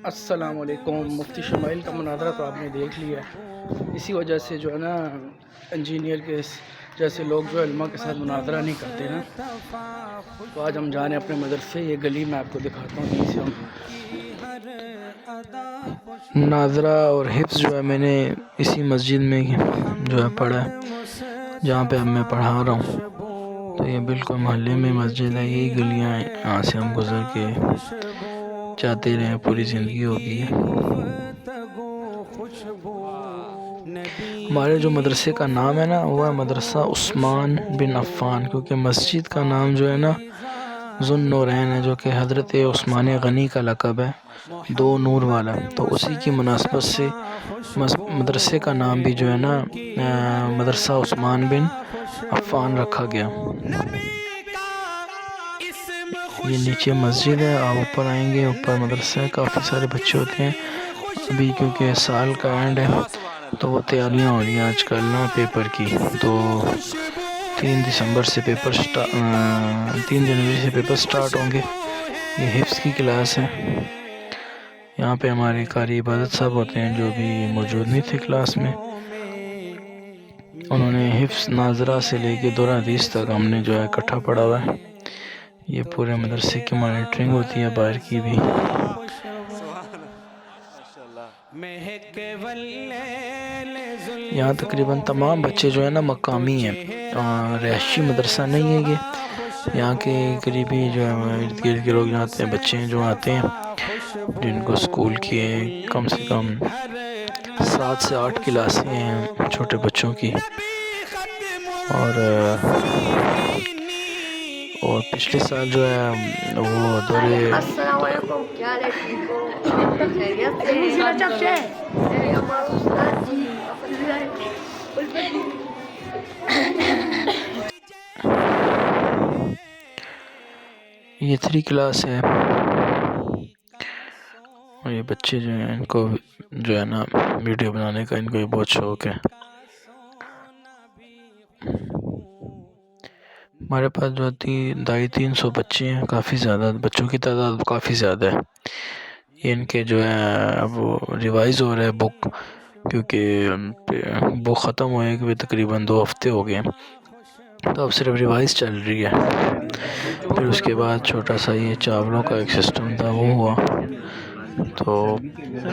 السلام علیکم۔ مفتی شمائل کا مناظرہ تو آپ نے دیکھ لیا ہے، اسی وجہ سے جو ہے نا انجینئر کے جیسے لوگ جو علماء کے ساتھ مناظرہ نہیں کرتے نا، تو آج ہم جا رہے ہیں اپنے مدرسے۔ یہ گلی میں آپ کو دکھاتا ہوں، یہیں سے ہم مناظرہ اور حفظ جو ہے میں نے اسی مسجد میں جو ہے پڑھا ہے جہاں پہ اب میں پڑھا رہا ہوں۔ تو یہ بالکل محلے میں مسجد ہے، یہی گلیاں ہیں، یہاں سے ہم گزر کے جاتے رہے، پوری زندگی ہوگی ہے۔ ہمارے جو مدرسے کا نام ہے نا وہ ہے مدرسہ عثمان بن عفان، کیونکہ مسجد کا نام جو ہے نا ذو النورین ہے، جو کہ حضرت عثمان غنی کا لقب ہے، دو نور والا۔ تو اسی کی مناسبت سے مدرسے کا نام بھی جو ہے نا مدرسہ عثمان بن عفان رکھا گیا۔ یہ نیچے مسجد ہے، آپ اوپر آئیں گے، اوپر مدرسہ ہے، کافی سارے بچے ہوتے ہیں۔ ابھی کیونکہ سال کا اینڈ ہے تو وہ تیاریاں ہو رہی ہیں آج کل نا پیپر کی، تو 3 جنوری سے پیپر سٹارٹ ہوں گے۔ یہ حفظ کی کلاس ہے، یہاں پہ ہمارے قاری عبادت صاحب ہوتے ہیں جو بھی موجود نہیں تھے کلاس میں، انہوں نے حفظ ناظرہ سے لے کے دورہ حدیث تک ہم نے جو ہے اکٹھا پڑھا ہوا ہے۔ یہ پورے مدرسے کی مانیٹرنگ ہوتی ہے، باہر کی بھی۔ یہاں تقریباً تمام بچے جو ہے نا مقامی ہیں، رہائشی مدرسہ نہیں ہے یہ، یہاں کے قریبی جو ہے ارد گرد کے لوگ جو آتے ہیں، بچے جو آتے ہیں جن کو اسکول کی کم سے کم 7 سے 8 کلاسیں ہیں چھوٹے بچوں کی، اور پچھلے سال جو ہے وہ دورے السلام علیکم، کیا حال ہے؟ ٹھیک ہو؟ خیریت سے؟ ہمارا استاد جی یہ 3 کلاس ہے، اور یہ بچے جو ہیں ان کو جو ہے نا ویڈیو بنانے کا ان کو بھی بہت شوق ہے۔ ہمارے پاس جو 250-300 بچے ہیں، کافی زیادہ بچوں کی تعداد کافی زیادہ ہے۔ یہ ان کے جو ہے اب ریوائز ہو رہا ہے بک، کیونکہ بک ختم ہوئے کہ تقریباً 2 ہفتے ہو گئے، تو اب صرف ریوائز چل رہی ہے۔ پھر اس کے بعد چھوٹا سا یہ چاولوں کا ایک سسٹم تھا وہ ہوا، تو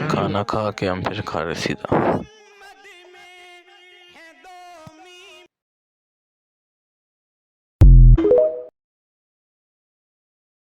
کھانا کھا کے ہم پھر کھا رہے سیدھا۔